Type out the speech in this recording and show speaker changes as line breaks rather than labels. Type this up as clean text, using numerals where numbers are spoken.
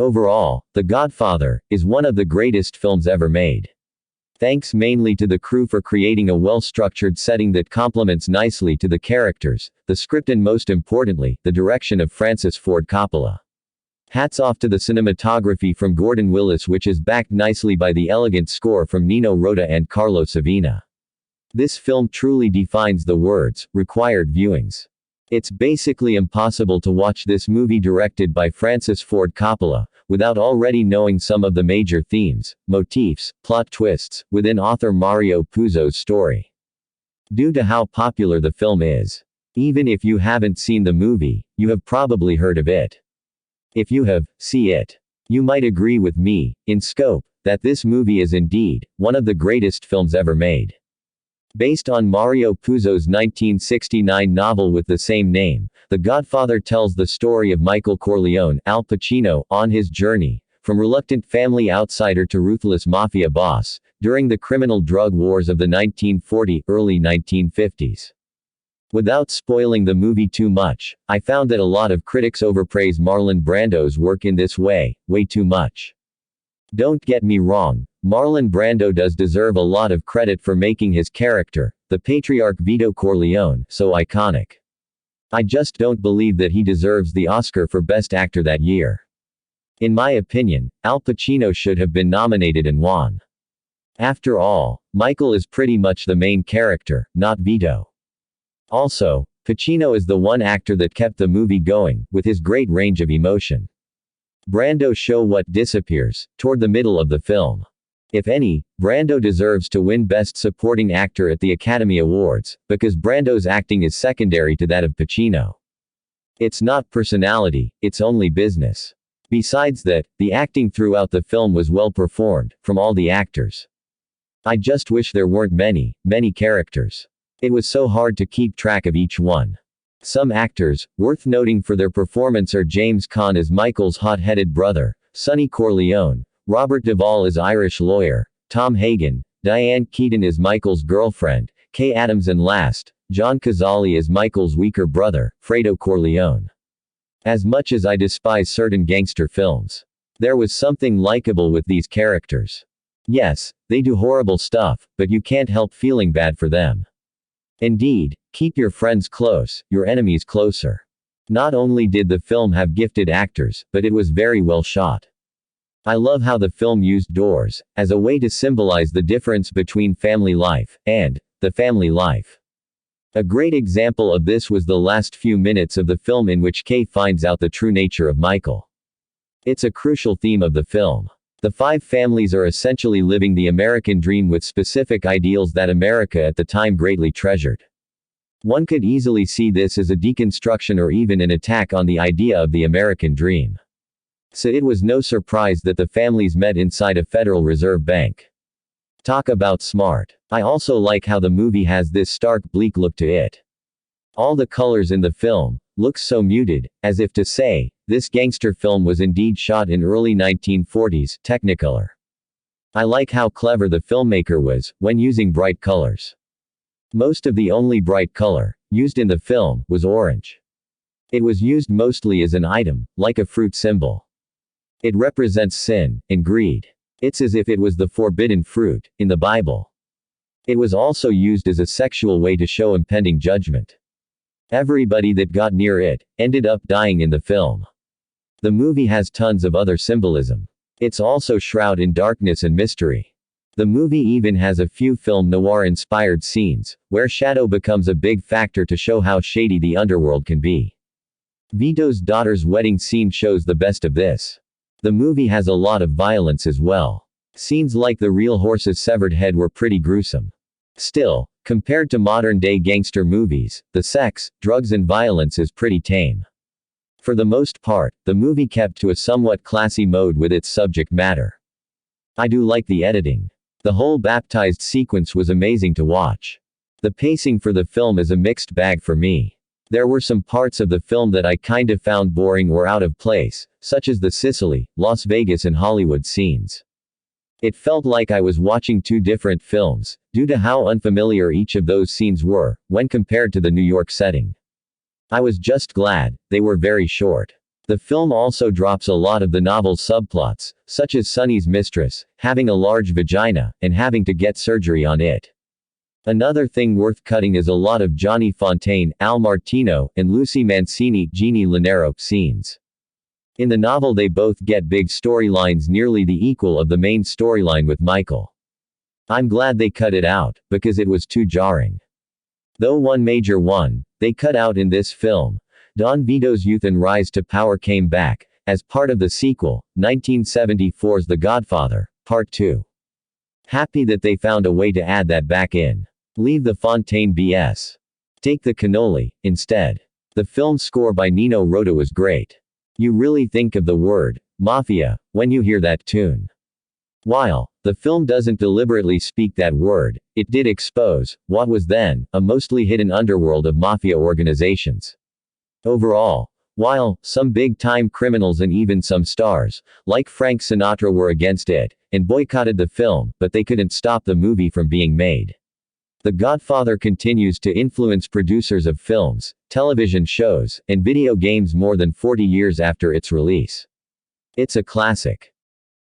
Overall, The Godfather is one of the greatest films ever made. Thanks mainly to the crew for creating a well-structured setting that complements nicely to the characters, the script and most importantly, the direction of Francis Ford Coppola. Hats off to the cinematography from Gordon Willis, which is backed nicely by the elegant score from Nino Rota and Carlo Savina. This film truly defines the words, required viewings. It's basically impossible to watch this movie directed by Francis Ford Coppola, without already knowing some of the major themes, motifs, plot twists, within author Mario Puzo's story. Due to how popular the film is. Even if you haven't seen the movie, you have probably heard of it. If you have, see it. You might agree with me, in scope, that this movie is indeed, one of the greatest films ever made. Based on Mario Puzo's 1969 novel with the same name, The Godfather tells the story of Michael Corleone, Al Pacino, on his journey, from reluctant family outsider to ruthless mafia boss, during the criminal drug wars of the 1940s-early 1950s. Without spoiling the movie too much, I found that a lot of critics overpraise Marlon Brando's work in this way too much. Don't get me wrong, Marlon Brando does deserve a lot of credit for making his character, the patriarch Vito Corleone, so iconic. I just don't believe that he deserves the Oscar for Best Actor that year. In my opinion, Al Pacino should have been nominated and won. After all, Michael is pretty much the main character, not Vito. Also, Pacino is the one actor that kept the movie going, with his great range of emotion. Brando shows what disappears, toward the middle of the film. If any, Brando deserves to win Best Supporting Actor at the Academy Awards, because Brando's acting is secondary to that of Pacino. It's not personality, it's only business. Besides that, the acting throughout the film was well performed, from all the actors. I just wish there weren't many characters. It was so hard to keep track of each one. Some actors, worth noting for their performance are James Caan as Michael's hot-headed brother, Sonny Corleone, Robert Duvall as Irish lawyer, Tom Hagen, Diane Keaton as Michael's girlfriend, Kay Adams, and last, John Cazale as Michael's weaker brother, Fredo Corleone. As much as I despise certain gangster films, there was something likable with these characters. Yes, they do horrible stuff, but you can't help feeling bad for them. Indeed, keep your friends close, your enemies closer. Not only did the film have gifted actors, but it was very well shot. I love how the film used doors, as a way to symbolize the difference between family life, and the family life. A great example of this was the last few minutes of the film in which Kay finds out the true nature of Michael. It's a crucial theme of the film. The five families are essentially living the American dream with specific ideals that America at the time greatly treasured. One could easily see this as a deconstruction or even an attack on the idea of the American dream. So it was no surprise that the families met inside a Federal Reserve Bank. Talk about smart. I also like how the movie has this stark, bleak look to it. All the colors in the film looks so muted, as if to say, this gangster film was indeed shot in early 1940s Technicolor. I like how clever the filmmaker was when using bright colors. Most of the only bright color used in the film was orange. It was used mostly as an item, like a fruit symbol. It represents sin and greed. It's as if it was the forbidden fruit in the Bible. It was also used as a sexual way to show impending judgment. Everybody that got near it ended up dying in the film. The movie has tons of other symbolism. It's also shrouded in darkness and mystery. The movie even has a few film noir-inspired scenes, where shadow becomes a big factor to show how shady the underworld can be. Vito's daughter's wedding scene shows the best of this. The movie has a lot of violence as well. Scenes like the real horse's severed head were pretty gruesome. Still, compared to modern-day gangster movies, the sex, drugs and violence is pretty tame. For the most part, the movie kept to a somewhat classy mode with its subject matter. I do like the editing. The whole baptized sequence was amazing to watch. The pacing for the film is a mixed bag for me. There were some parts of the film that I kind of found boring or out of place, such as the Sicily, Las Vegas and Hollywood scenes. It felt like I was watching two different films, due to how unfamiliar each of those scenes were, when compared to the New York setting. I was just glad they were very short. The film also drops a lot of the novel's subplots, such as Sonny's mistress, having a large vagina, and having to get surgery on it. Another thing worth cutting is a lot of Johnny Fontaine, Al Martino, and Lucy Mancini, Jeannie Linero scenes. In the novel they both get big storylines nearly the equal of the main storyline with Michael. I'm glad they cut it out, because it was too jarring. Though one major one, they cut out in this film, Don Vito's youth and rise to power came back, as part of the sequel, 1974's The Godfather, Part 2. Happy that they found a way to add that back in. Leave the Fontaine BS. Take the cannoli, instead. The film score by Nino Rota was great. You really think of the word, Mafia, when you hear that tune. While the film doesn't deliberately speak that word, it did expose what was then a mostly hidden underworld of mafia organizations. Overall, while some big-time criminals and even some stars, like Frank Sinatra were against it, and boycotted the film, but they couldn't stop the movie from being made. The Godfather continues to influence producers of films, television shows, and video games more than 40 years after its release. It's a classic.